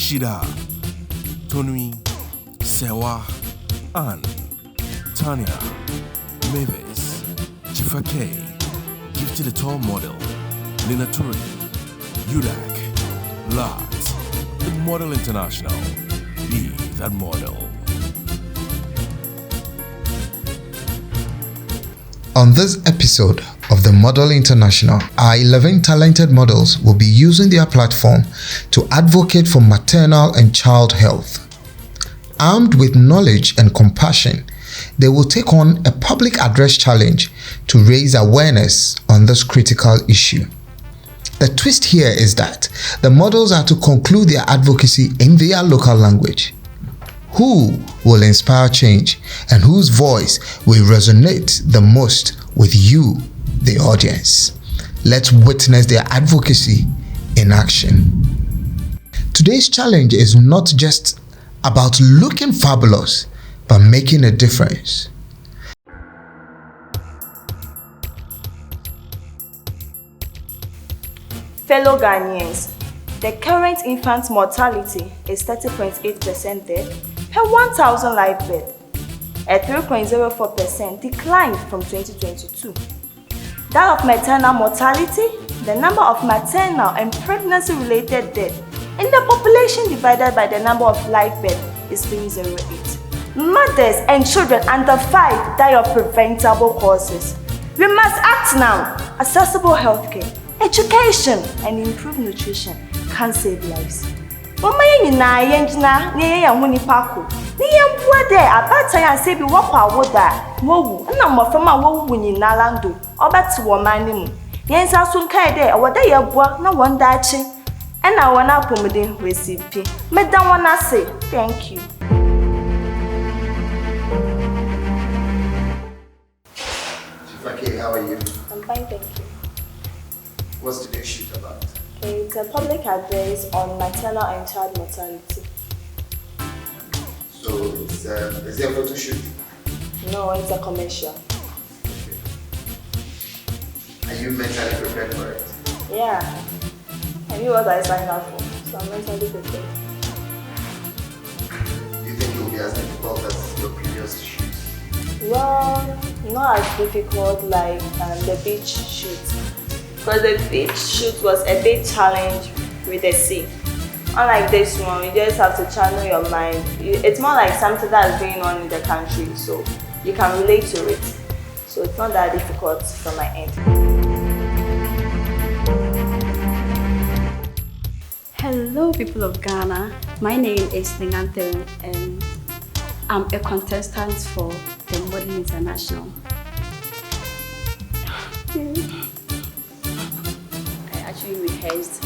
Shida, Tonui, Sewa, Anne, Tanya, Mavis, Chifake, Gifted the Tall Model, Lina Turi, Udak, Lat, the Model International, be that model. On this episode of the Model International, our 11 talented models will be using their platform to advocate for maternal and child health. Armed with knowledge and compassion, they will take on a public address challenge to raise awareness on this critical issue. The twist here is that the models are to conclude their advocacy in their local language. Who will inspire change and whose voice will resonate the most with you, the audience? Let's witness their advocacy in action. Today's challenge is not just about looking fabulous, but making a difference. Fellow Ghanaians, the current infant mortality is 30.8% dead per 1,000 live births, a 3.04% decline from 2022. That of maternal mortality, the number of maternal and pregnancy-related deaths in the population divided by the number of live births is 0.08. Mothers and children under 5 die of preventable causes. We must act now. Accessible healthcare, education, and improved nutrition can save lives. Mama yina yenjina ne yan huni pako. Ni yempuade abata ya sebi wako awoda. Wowu na mofama wowu nyina lando. Obeti wo mani mu. Yensa sunkai de awoda yebua na wonda achi. Ena wana pomeden recipe. Meda wana say thank you. Chifake, how are you? I'm fine, thank you. What's today's shoot about? It's a public address on maternal and child mortality. So is there a photo shoot? No, it's a commercial. Okay. Are you mentally prepared for it? Yeah. I knew what I signed up for, so I'm mentally prepared. Do you think it will be as difficult as your previous shoots? Well, not as difficult like the beach shoot. Because the beach shoot was a big challenge with the sea. Unlike this one, you just have to channel your mind. It's more like something that's going on in the country, so you can relate to it. So it's not that difficult from my end. Hello people of Ghana, my name is Ninganthe and I'm a contestant for the Model International. I actually rehearsed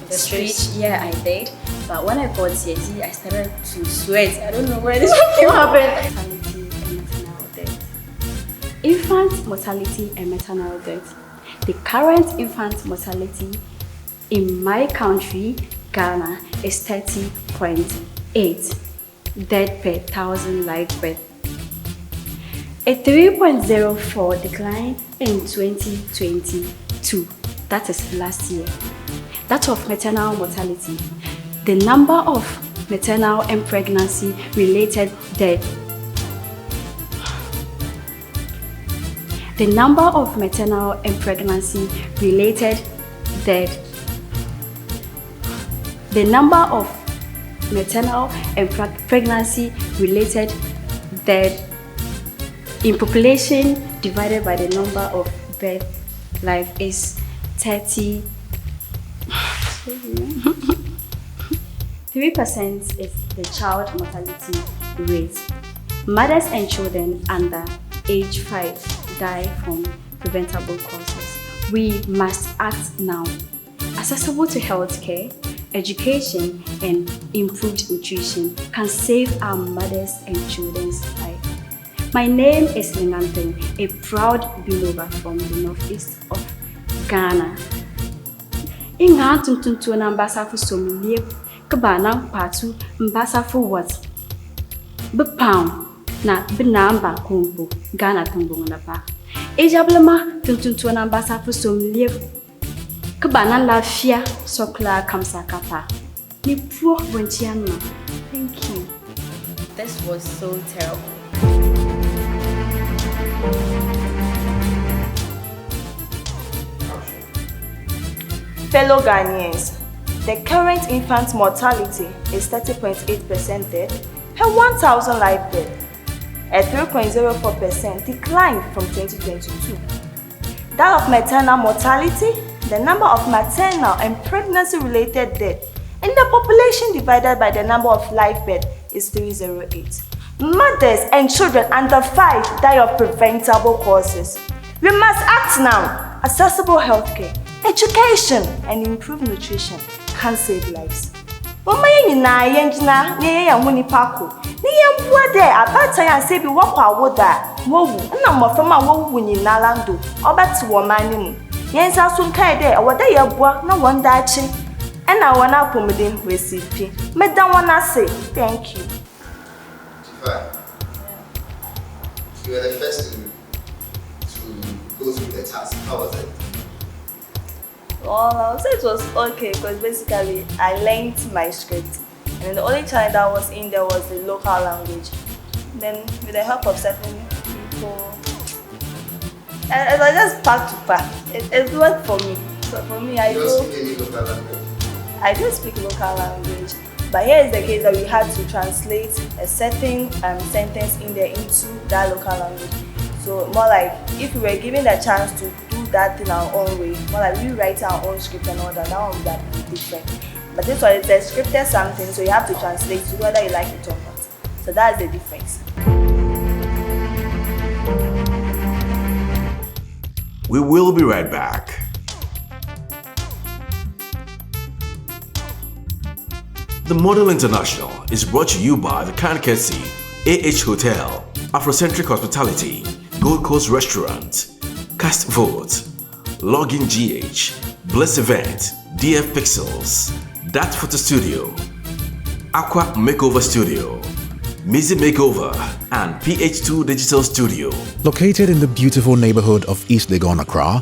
the speech. Yeah, I did. But when I got here, I started to sweat. I don't know where this came happen. Mortality and maternal death. Infant mortality and maternal death. The current infant mortality in my country, Ghana, is 30.8 dead per 1,000 live births. A 3.04 decline in 2022. That is last year. That of maternal mortality. The number of maternal and pregnancy related death. The number of maternal and pregnancy related death. The number of maternal and pregnancy related death in population divided by the number of birth life is 3% is the child mortality rate. Mothers and children under age 5 die from preventable causes. We must act now. Accessible to healthcare, education, and improved nutrition can save our mothers and children's lives. My name is Linganthe, a proud believer from the northeast of Ghana. Inga tuntuntu na mbasa fu somilie kabana patu mbasa fu what? Bepound na benamba kumbu Ghana tumbung na pa. Ejablema tuntuntu na mbasa fu somilie Kebana lafia sokla kamsakapa. Ni poor Bonchiano. Thank you. This was so terrible. Fellow Ghanaians, the current infant mortality is 30.8% death per 1,000 live births, a 3.04% decline from 2022. That of maternal mortality, the number of maternal and pregnancy-related deaths in the population divided by the number of live births is 308. Mothers and children under 5 die of preventable causes. We must act now. Accessible healthcare, education, and improved nutrition can save lives. Mama yina yenjina ne yahuni pako. Ni yembua de abata ya sebi wako awoda. Wowu na mofama wowu nyina lando. Obati wo manimu. Yensa sunkai de awada yebua na wonda achi. Ena wana pomodin recipe. Meda wana say thank you. You were the first to go through the task. How was it? Well, I would say it was okay because basically I learned my script, and the only challenge that was in there was the local language. Then, with the help of certain people, and it was just part to part. It worked for me. So for me, I You don't speak any local language? I do speak local language, but here is the case that we had to translate a certain sentence in there into that local language. So more like if we were given the chance to do that in our own way, more like we write our own script and all that, that one would be different. But this one is a scripted something, so you have to translate to whether you like it or not. So that's the difference. We will be right back. The Model International is brought to you by the Advocacy, Hotel, Afrocentric Hospitality, Gold Coast Restaurant, Cast Vote, Login GH, Bliss Event, DF Pixels, Dat Photo Studio, Aqua Makeover Studio, Mizzy Makeover, and PH2 Digital Studio. Located in the beautiful neighborhood of East Legon, Accra,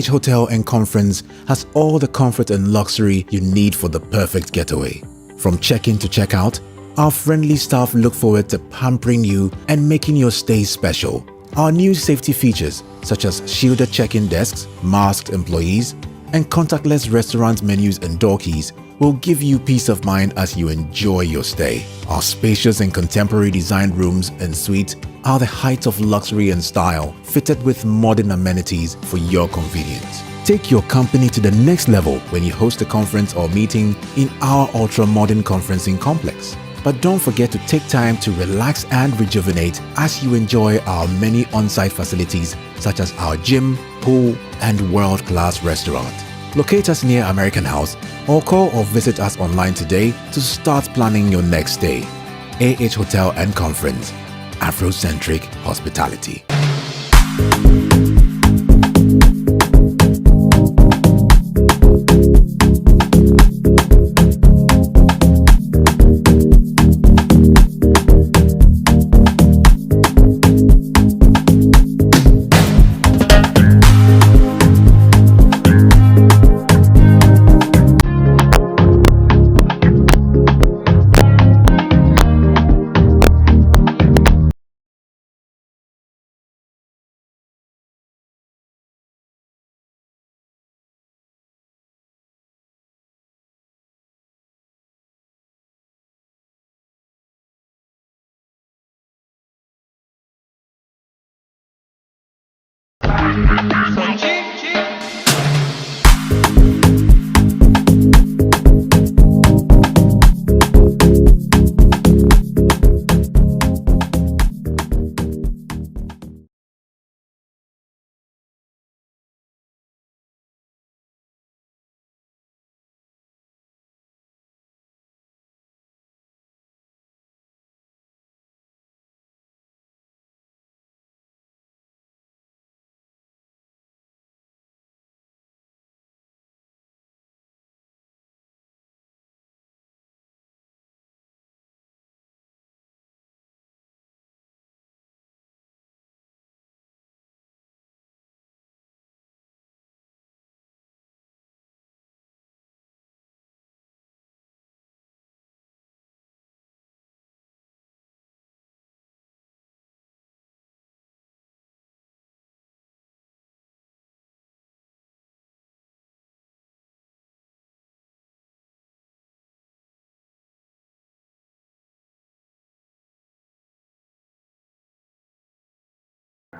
Hotel and Conference has all the comfort and luxury you need for the perfect getaway. From check-in to check-out, our friendly staff look forward to pampering you and making your stay special. Our new safety features, such as shielded check-in desks, masked employees, and contactless restaurant menus and door keys, will give you peace of mind as you enjoy your stay. Our spacious and contemporary designed rooms and suites are the height of luxury and style, fitted with modern amenities for your convenience. Take your company to the next level when you host a conference or meeting in our ultra-modern conferencing complex. But don't forget to take time to relax and rejuvenate as you enjoy our many on-site facilities such as our gym, pool, and world-class restaurant. Locate us near American House or call or visit us online today to start planning your next stay. Hotel and Conference, Afrocentric Hospitality.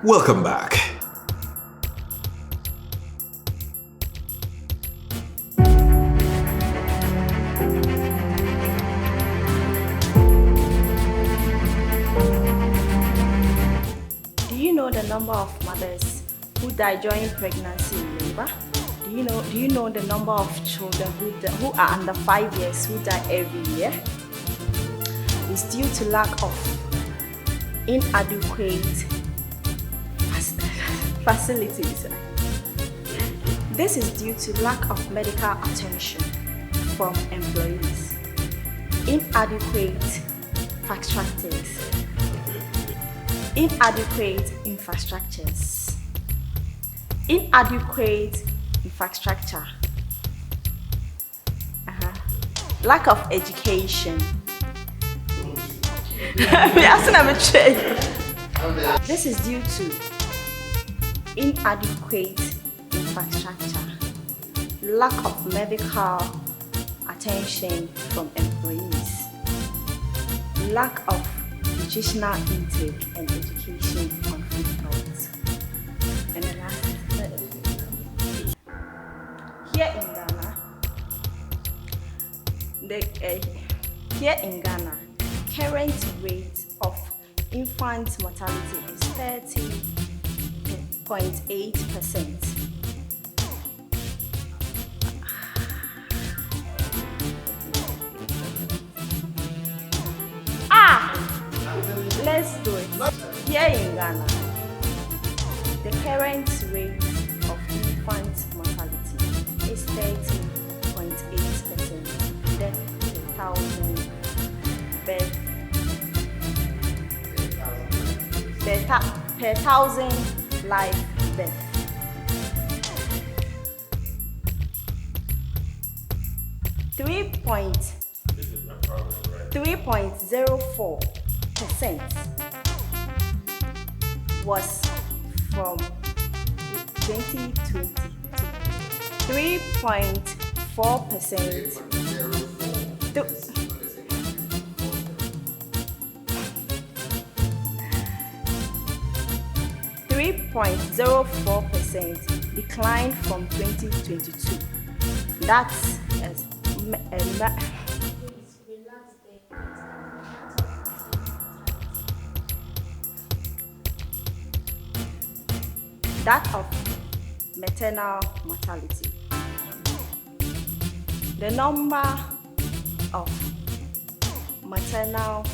Welcome back. Do you know the number of mothers who die during pregnancy and labor? Do you know the number of children who are under 5 years who die every year? It's due to lack of inadequate facilities. This is due to lack of medical attention from employees, inadequate infrastructure, lack of education. This is due to inadequate infrastructure, lack of medical attention from employees, lack of nutritional intake and education on food health. And the last, here in Ghana, current rate of infant mortality is 30.8%. Let's do it. Here in Ghana, the current rate of infant mortality is 30.8%. Death per thousand live death. Three point 3.04% was from 2020. 3.4%. 3.04% declined from 2022. That's that of maternal mortality. The number of maternal,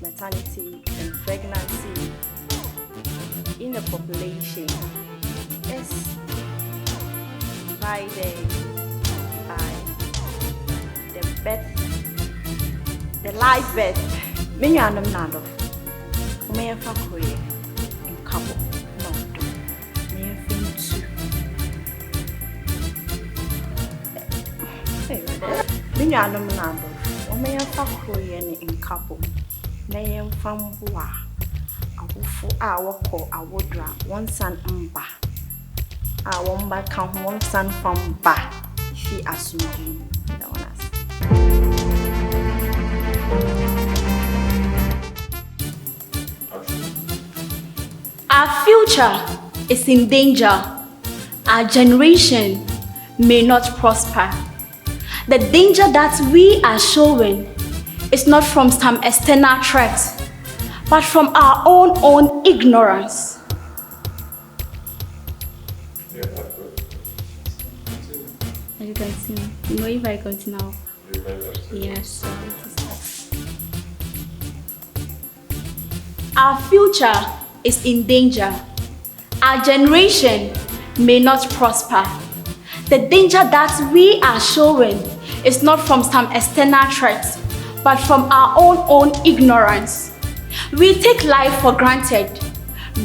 maternity, and pregnancy in the population is divided by the live birth. Many are not enough. May have a career in couple. No, may have been two. Many are not enough. May have a career in couple. May have found boa. For our call, our dra, one son umba. Our one back count one son from ba. She assumed you. Our future is in danger. Our generation may not prosper. The danger that we are showing is not from some external threats, but from our own ignorance. Are you continuing? No, if I continue. Yes. Our future is in danger. Our generation may not prosper. The danger that we are showing is not from some external threats, but from our own ignorance. We take life for granted.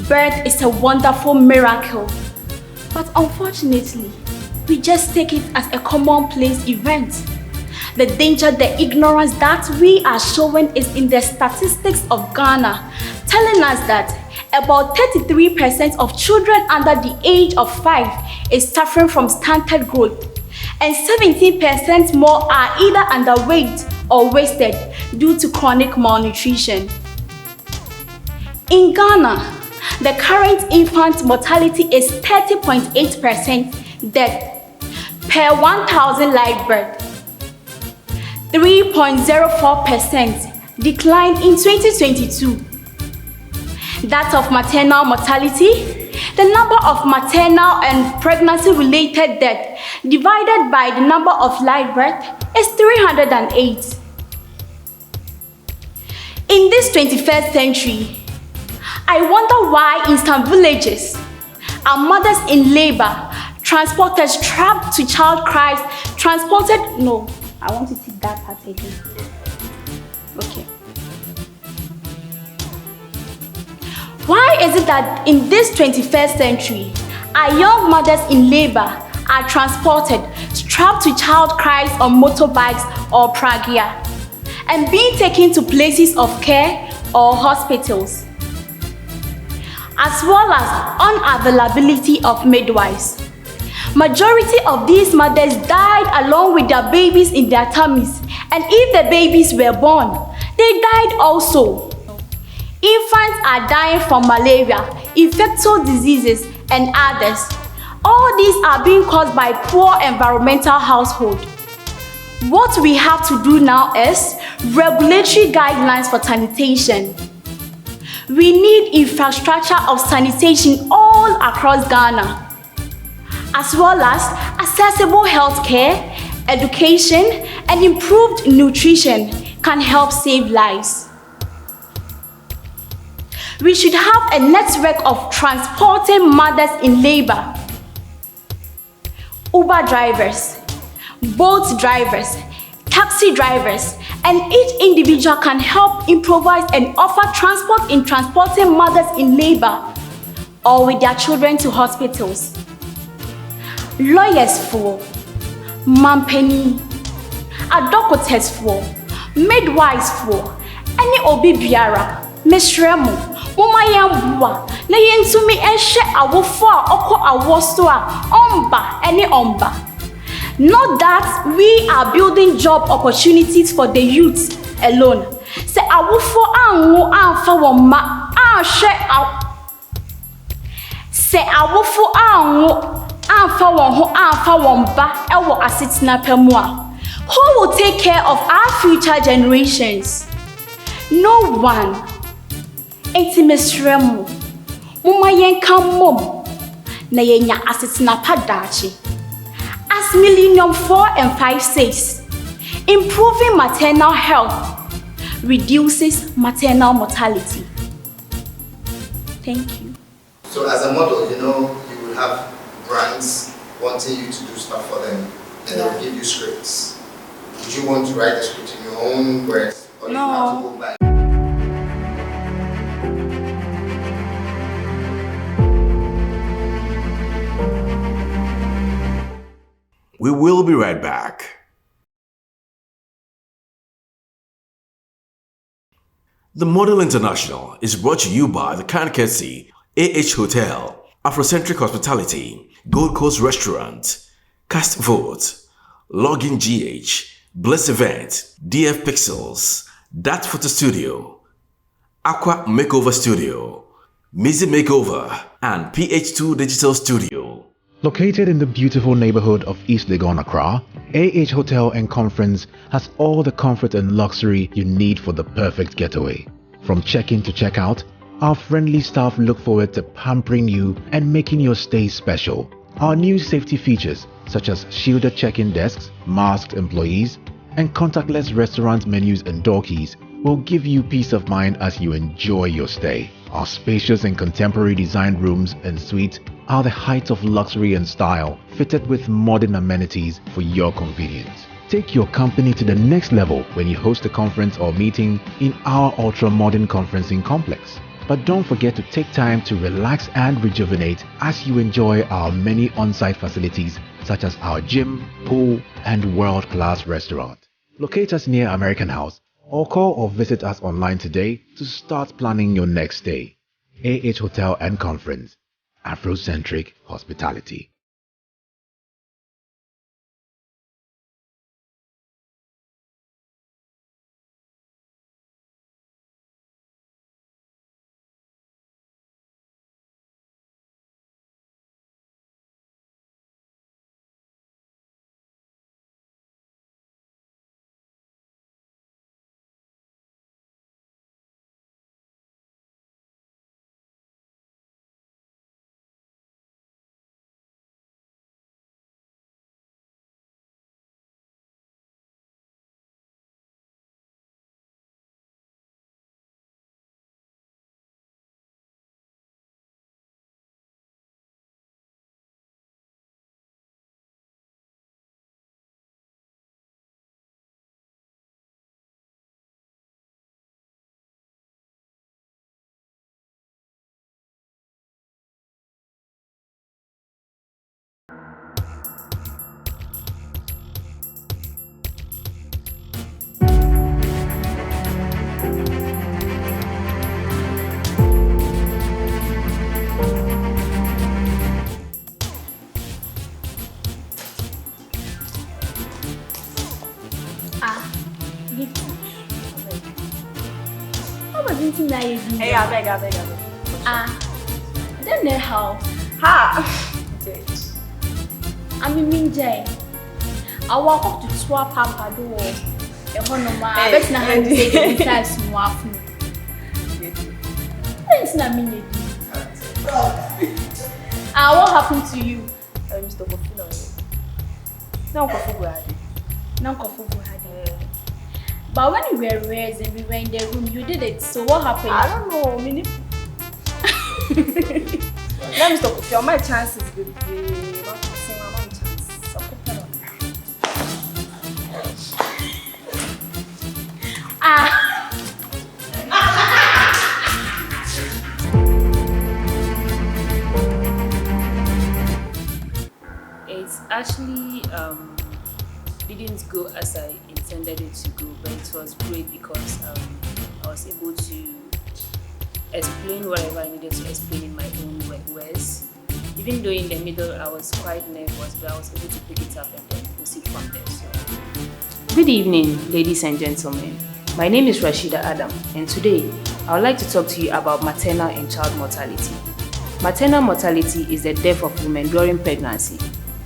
Birth is a wonderful miracle. But unfortunately, we just take it as a commonplace event. The danger, the ignorance that we are showing is in the statistics of Ghana, telling us that about 33% of children under the age of 5 is suffering from stunted growth, and 17% more are either underweight or wasted due to chronic malnutrition. In Ghana, The current infant mortality is 30.8% death per 1,000 live birth. 3.04% decline in 2022. That of maternal mortality, the number of maternal and pregnancy-related death divided by the number of live birth is 308. In this 21st century, I wonder why in some villages, our mothers in labor, transported strapped to child cries, no, I want to take that part again. Okay. Why is it that in this 21st century, our young mothers in labor are transported strapped to child cries on motorbikes or pragia and being taken to places of care or hospitals, as well as unavailability of midwives? Majority of these mothers died along with their babies in their tummies, and if the babies were born, they died also. Infants are dying from malaria, infectious diseases, and others. All these are being caused by poor environmental household. What we have to do now is regulatory guidelines for sanitation. We need infrastructure of sanitation all across Ghana, as well as accessible healthcare, education, and improved nutrition can help save lives. We should have a network of transporting mothers in labor, Uber drivers, boat drivers, taxi drivers, and each individual can help improvise and offer transport in transporting mothers in labor or with their children to hospitals. Lawyers for, mampeni, advocates for, midwives for, any obi biara, misremu, mama yambua, na yentumi enhye awofo a okọ awosto a omba any omba. Not that we are building job opportunities for the youth alone. Se awofo anwo anfa woma ahwe se awofo anwo anfa won ho anfa won ba ewo asetina pamu a, who will take care of our future generations? No one. Intimesremu muma yenka mom na yenya asetina padachi. As Millennium 4 and 5 says, improving maternal health reduces maternal mortality. Thank you. So as a model, you know, you will have brands wanting you to do stuff for them, and they'll give you scripts. Would you want to write the script in your own words, or do you have to go back? We will be right back. The Model International is brought to you by the Advocacy, Hotel, Afrocentric Hospitality, Gold Coast Restaurant, Cast Vote, Login GH, Bliss Event, DF Pixels, Dat Photo Studio, Aqua Makeover Studio, Mizzy Makeover, and PH2 Digital Studio. Located in the beautiful neighborhood of East Legon, Accra, Hotel and Conference has all the comfort and luxury you need for the perfect getaway. From check-in to check-out, our friendly staff look forward to pampering you and making your stay special. Our new safety features such as shielded check-in desks, masked employees, and contactless restaurant menus and door keys will give you peace of mind as you enjoy your stay. Our spacious and contemporary designed rooms and suites are the height of luxury and style, fitted with modern amenities for your convenience. Take your company to the next level when you host a conference or meeting in our ultra-modern conferencing complex. But don't forget to take time to relax and rejuvenate as you enjoy our many on-site facilities such as our gym, pool, and world-class restaurant. Locate us near American House or call or visit us online today to start planning your next stay. Hotel and Conference, Afrocentric Hospitality. didn't know you. Hey, I beg. Then the how? Ha! I mean, Jay. I walk up to swap Papa do. A honor, I bet not have to take the time to walk. It's not me. What happened to you? Mr. Kofino. No coffee. No coffee. But when we were raised and we were in the room, you did it. So what happened? I don't know. Let me stop. Your my chances will be It's actually didn't go as I intended it to go, but it was great because I was able to explain whatever I needed to explain in my own words. Even though in the middle I was quite nervous, but I was able to pick it up and then proceed from there. So. Good evening, ladies and gentlemen. My name is Rashida Adam, and today I would like to talk to you about maternal and child mortality. Maternal mortality is the death of women during pregnancy,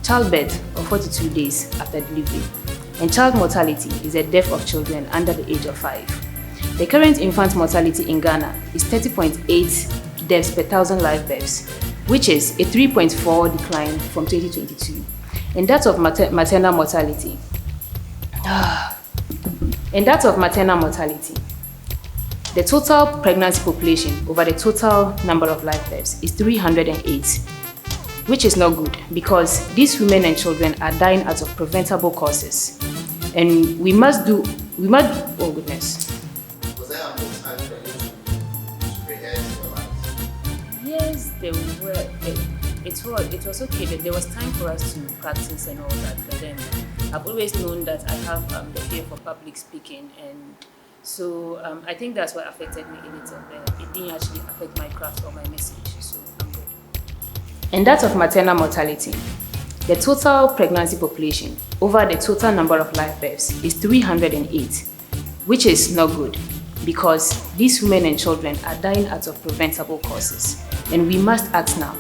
childbirth or 42 days after delivery, and child mortality is the death of children under the age of 5. The current infant mortality in Ghana is 30.8 deaths per 1,000 live births, which is a 3.4 decline from 2022. And that of maternal mortality, the total pregnancy population over the total number of live births is 308, which is not good because these women and children are dying out of preventable causes. And we must, oh goodness. Was there a time for you to rehearse your lines? Yes, there were. It was okay. There was time for us to practice and all that, but then I've always known that I have the fear for public speaking, and so I think that's what affected me a little bit. It didn't actually affect my craft or my message, so I'm good. And that of maternal mortality. The total pregnancy population over the total number of live births is 308, which is not good because these women and children are dying out of preventable causes, and we must act now.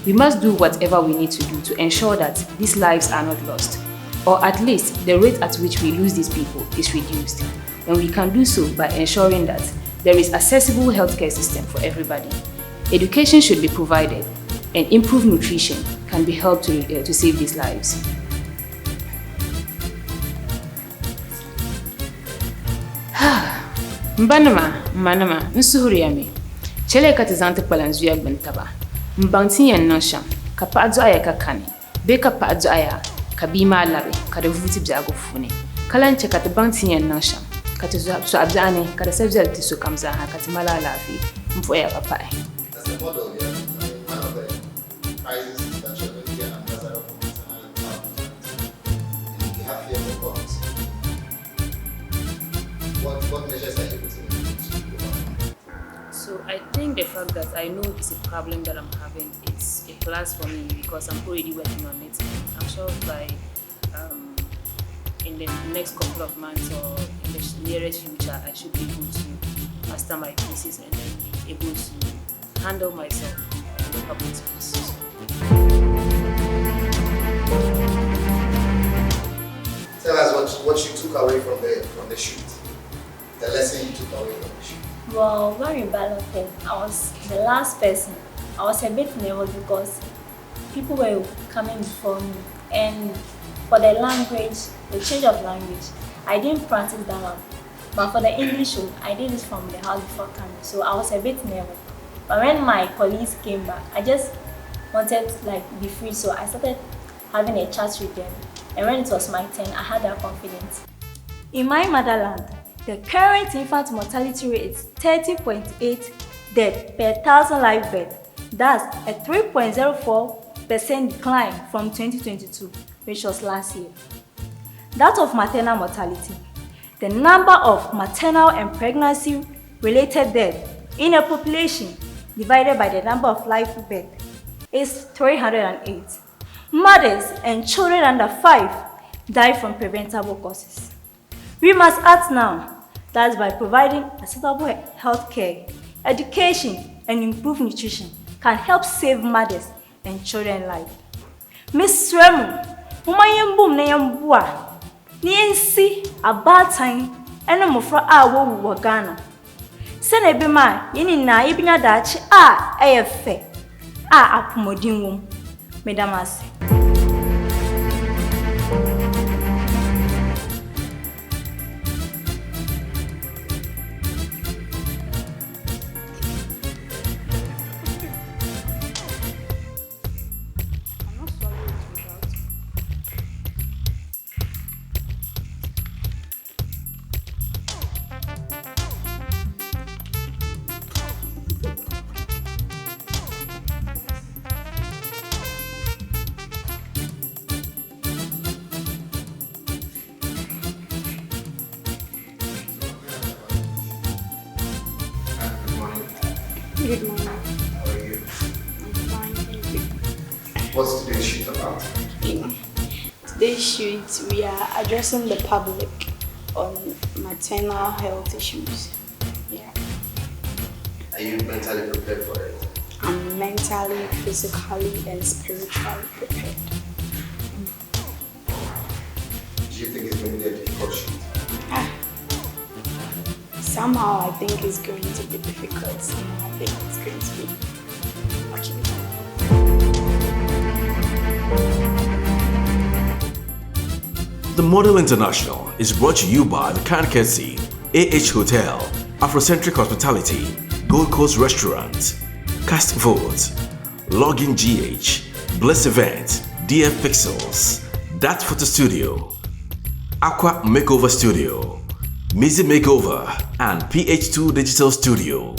We must do whatever we need to do to ensure that these lives are not lost, or at least the rate at which we lose these people is reduced. And we can do so by ensuring that there is accessible healthcare system for everybody. Education should be provided, and improved nutrition can be helped to save these lives. Manama, nsuhuriyami. Chele katizante palanzuya bentaba. Mbanti yan nansham. Kapa'adzu aya kakani. Be kapa'adzu aya. Kabima labe. Kada vuti bjago fune. Kalanche katibanti yan nansham. Katizu abzane. Kada sebzel tisu kamzaha. Katimala lafi. Mfoya papai. As a model, one of the prizes that you're going to get ambassador for maternal and child mortality. And you have fear for cause. What measures are you putting in to overcome? So I think the fact that I know it's a problem that I'm having, it's a plus for me because I'm already working on it. I'm sure by in the next couple of months or in the nearest future, I should be able to master my pieces and then be able to handle myself in the public space. Tell us what you took away from the shoot. The lesson you took away from the shoot. Well, when we balloted, I was the last person. I was a bit nervous because people were coming before me, and for the language, the change of language, I didn't practice that one. But for the English show, I did it from the house before coming, so I was a bit nervous. But when my colleagues came back, I just wanted to be free, so I started having a chat with them. And when it was my turn, I had that confidence. In my motherland, the current infant mortality rate is 30.8 deaths per 1,000 live births. That's a 3.04% decline from 2022, which was last year. That of maternal mortality. The number of maternal and pregnancy-related deaths in a population divided by the number of live births is 308. Mothers and children under 5 die from preventable causes. We must act now. That's by providing accessible health care, education, and improved nutrition can help save mothers and children's lives. Miss Remu, Humayambum Nayambua, Niensi, about time, and a mofra awo Ghana. Senebima, yini na ibinya dachi AFE, apumodinwum, Medamasi. Good morning. How are you? I'm fine, thank you. What's today's shoot about? Today's shoot, we are addressing the public on maternal health issues. Yeah. Are you mentally prepared for it? I'm mentally, physically, and spiritually prepared. Do you think it's going to be a difficult shoot? Somehow I think it's going to be difficult. Somehow I think it's going to be okay. The Model International is brought to you by the Advocacy, Hotel, Afrocentric Hospitality, Gold Coast Restaurant, Cast Vote, Login GH, Bliss Event, DF Pixels, Dat Photo Studio, Aqua Makeover Studio, Mizzy Makeover, and PH2 Digital Studio.